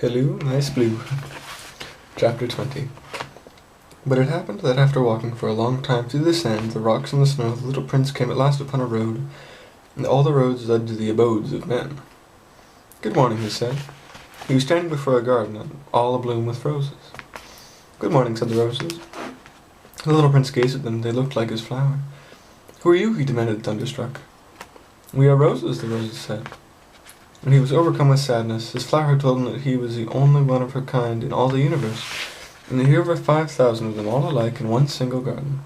Hello, nice blue. Chapter 20. But it happened that after walking for a long time through the sand, the rocks and the snow, the little prince came at last upon a road, and all the roads led to the abodes of men. "Good morning," he said. He was standing before a garden, all abloom with roses. "Good morning," said the roses. The little prince gazed at them. They looked like his flower. "Who are you?" he demanded, thunderstruck. "We are roses," the roses said. And he was overcome with sadness. His flower had told him that he was the only one of her kind in all the universe, and that here were 5,000 of them all alike in one single garden.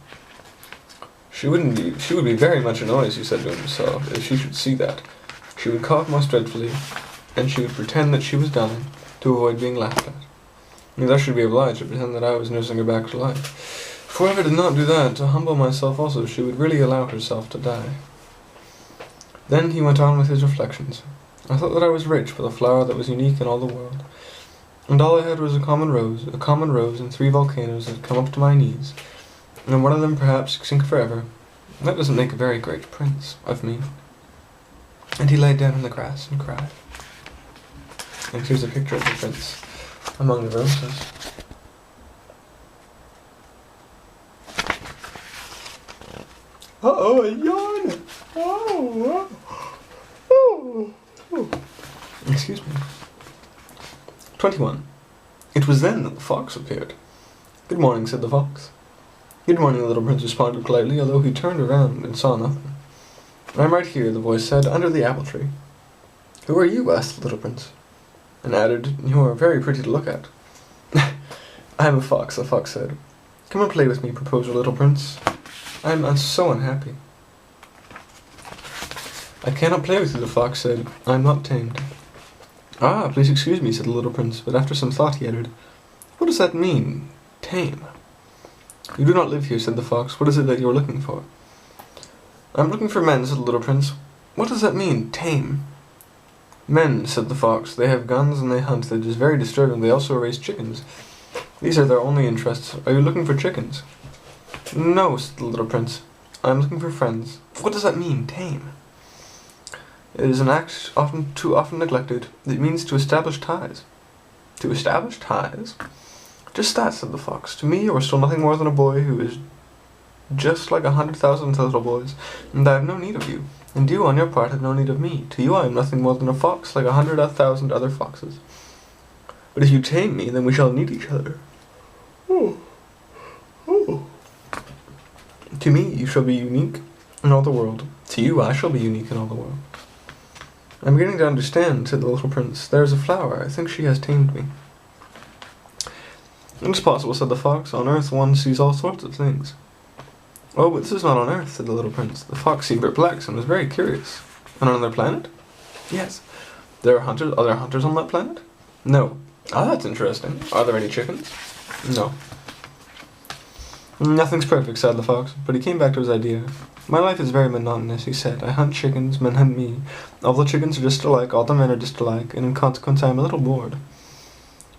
She would be very much annoyed, he said to himself, if she should see that. She would cough most dreadfully, and she would pretend that she was dying, to avoid being laughed at. And thus should be obliged to pretend that I was nursing her back to life. For if I did not do that, to humble myself also, she would really allow herself to die. Then he went on with his reflections. I thought that I was rich with a flower that was unique in all the world, and all I had was a common rose, and 3 volcanoes that had come up to my knees, and one of them perhaps sink forever. That doesn't make a very great prince of me. And he lay down in the grass and cried. And here's a picture of the prince among the roses. Uh-oh, a yawn! Oh. Excuse me. 21. It was then that the fox appeared. "Good morning," said the fox. "Good morning," the little prince responded politely, although he turned around and saw nothing. "I am right here," the voice said, "under the apple tree." "Who are you?" asked the little prince, and added, "You are very pretty to look at." "I am a fox," the fox said. "Come and play with me," proposed the little prince. "I am so unhappy." "I cannot play with you," the fox said. "I am not tamed." "Ah, please excuse me," said the little prince, but after some thought he added, "What does that mean, tame?" "You do not live here," said the fox. "What is it that you are looking for?" "I am looking for men," said the little prince. "What does that mean, tame?" "Men," said the fox. "They have guns and they hunt. That is very disturbing. They also raise chickens. These are their only interests. Are you looking for chickens?" "No," said the little prince. "I am looking for friends." "What does that mean, tame?" "It is an act too often neglected. It means to establish ties." "To establish ties?" "Just that," said the fox. "To me you are still nothing more than a boy who is just like 100,000 little boys, and I have no need of you, and you on your part have no need of me. To you I am nothing more than a fox like 100,000 other foxes. But if you tame me, then we shall need each other. To me you shall be unique in all the world. To you I shall be unique in all the world." "I am beginning to understand," said the little prince. "There is a flower. I think she has tamed me." "It is possible," said the fox. "On earth one sees all sorts of things." "Oh, but this is not on earth," said the little prince. The fox seemed perplexed and was very curious. "On another planet?" "Yes." "There are other hunters on that planet?" "No." "Ah, that's interesting. Are there any chickens?" "No." "Nothing's perfect," sighed the fox, but he came back to his idea. "My life is very monotonous," he said. "I hunt chickens, men hunt me. All the chickens are just alike, all the men are just alike, and in consequence I am a little bored.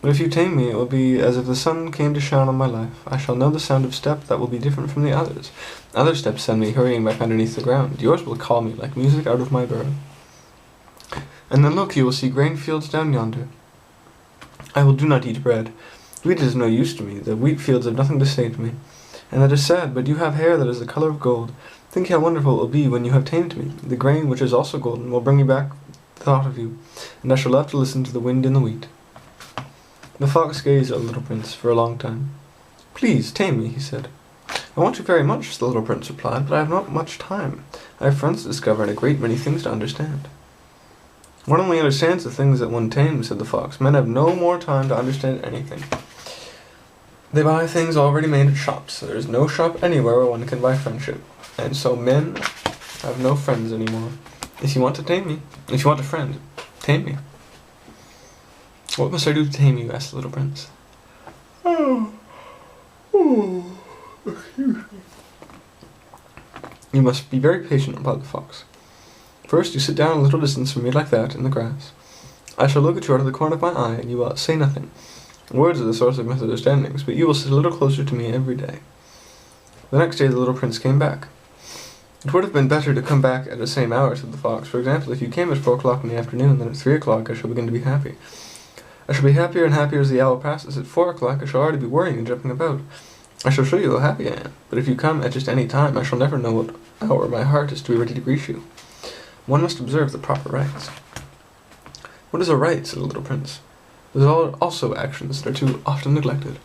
But if you tame me, it will be as if the sun came to shine on my life. I shall know the sound of step that will be different from the others. Other steps send me hurrying back underneath the ground. Yours will call me like music out of my burrow. And then look, you will see grain fields down yonder. I will do not eat bread. Wheat is no use to me. The wheat fields have nothing to say to me. And that is sad, but you have hair that is the color of gold. Think how wonderful it will be when you have tamed me. The grain, which is also golden, will bring me back the thought of you, and I shall love to listen to the wind in the wheat." The fox gazed at the little prince for a long time. "Please, tame me," he said. "I want you very much," the little prince replied, "but I have not much time. I have friends to discover and a great many things to understand." "One only understands the things that one tames," said the fox. "Men have no more time to understand anything. They buy things already made at shops. There is no shop anywhere where one can buy friendship. And so men have no friends anymore. If you want to tame me, if you want a friend, tame me." "What must I do to tame you?" asked the little prince. Excuse me. "You must be very patient," replied the fox. "First you sit down a little distance from me like that, in the grass. I shall look at you out of the corner of my eye, and you will say nothing. Words are the source of misunderstandings, but you will sit a little closer to me every day." The next day the little prince came back. "It would have been better to come back at the same hour," said the fox. "For example, if you came at 4 o'clock in the afternoon, then at 3 o'clock I shall begin to be happy. I shall be happier and happier as the hour passes. At 4 o'clock I shall already be worrying and jumping about. I shall show you how happy I am, but if you come at just any time, I shall never know what hour my heart is to be ready to greet you. One must observe the proper rites. What is a rite? Said the little prince. There are also actions that are too often neglected.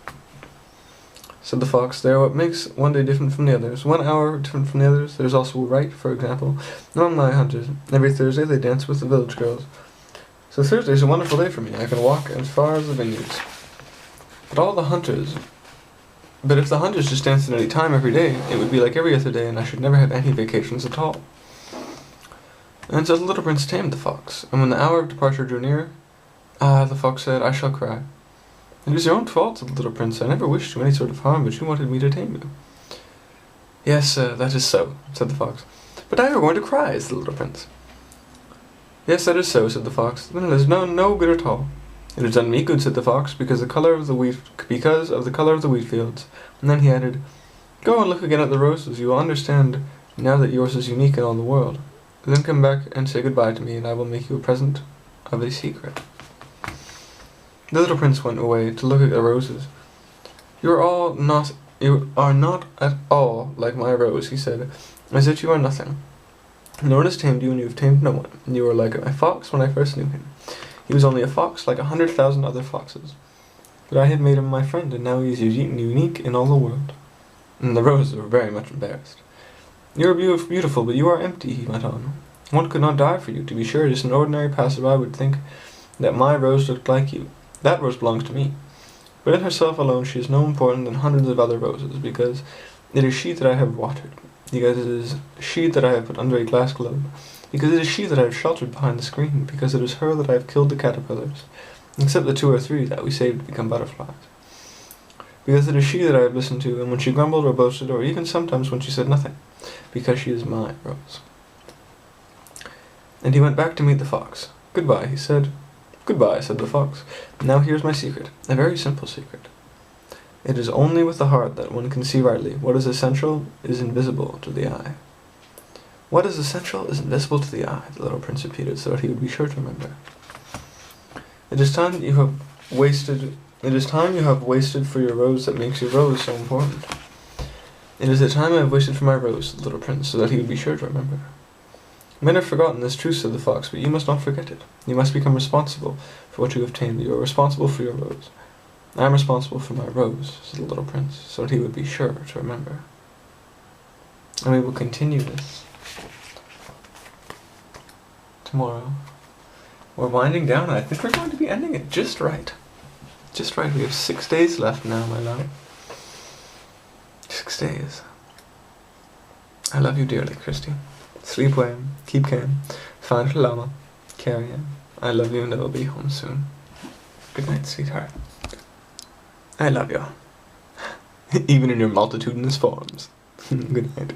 Said the fox, they are what makes one day different from the others, 1 hour different from the others. There is also a rite, for example, among my hunters. Every Thursday they dance with the village girls. So Thursday is a wonderful day for me. I can walk as far as the vineyards. But if the hunters just danced at any time every day, it would be like every other day, and I should never have any vacations at all. And so the little prince tamed the fox, and when the hour of departure drew near, the fox said, I shall cry. It was your own fault, said the little prince. I never wished you any sort of harm, but you wanted me to tame you. Yes, that is so, said the fox. But I am going to cry, said the little prince. Yes, that is so, said the fox. Then it is no good at all. It has done me good, said the fox, because of the colour of the wheat fields. And then he added, Go and look again at the roses. You will understand now that yours is unique in all the world. Then come back and say goodbye to me, and I will make you a present of a secret. The little prince went away to look at the roses. You are not at all like my rose, he said, as if you are nothing. No one has tamed you, and you have tamed no one. And you are like my fox when I first knew him. He was only a fox like 100,000 other foxes. But I had made him my friend, and now he is unique in all the world. And the roses were very much embarrassed. You are beautiful, but you are empty, he went on. One could not die for you. To be sure, just an ordinary passerby would think that my rose looked like you. That rose belongs to me. But in herself alone she is no more important than hundreds of other roses, because it is she that I have watered, because it is she that I have put under a glass globe, because it is she that I have sheltered behind the screen, because it is her that I have killed the caterpillars, except the 2 or 3 that we saved to become butterflies. Because it is she that I have listened to, and when she grumbled or boasted, or even sometimes when she said nothing, because she is my rose. And he went back to meet the fox. Goodbye, he said. Goodbye, said the fox. Now here's my secret, a very simple secret. It is only with the heart that one can see rightly. What is essential is invisible to the eye. What is essential is invisible to the eye, the little prince repeated, so that he would be sure to remember. It is time you have wasted for your rose that makes your rose so important. It is the time I have wasted for my rose, the little prince, so that he would be sure to remember. Men have forgotten this truth, said the fox, but you must not forget it. You must become responsible for what you have tamed. You are responsible for your rose. I am responsible for my rose, said the little prince, so that he would be sure to remember. And we will continue this tomorrow. We're winding down. I think we're going to be ending it just right. Just right. We have 6 days left now, my love. 6 days. I love you dearly, Christy. Sleep well, keep calm, find your llama, carry on. I love you and I will be home soon. Good night, sweetheart. I love you. Even in your multitudinous forms. Good night.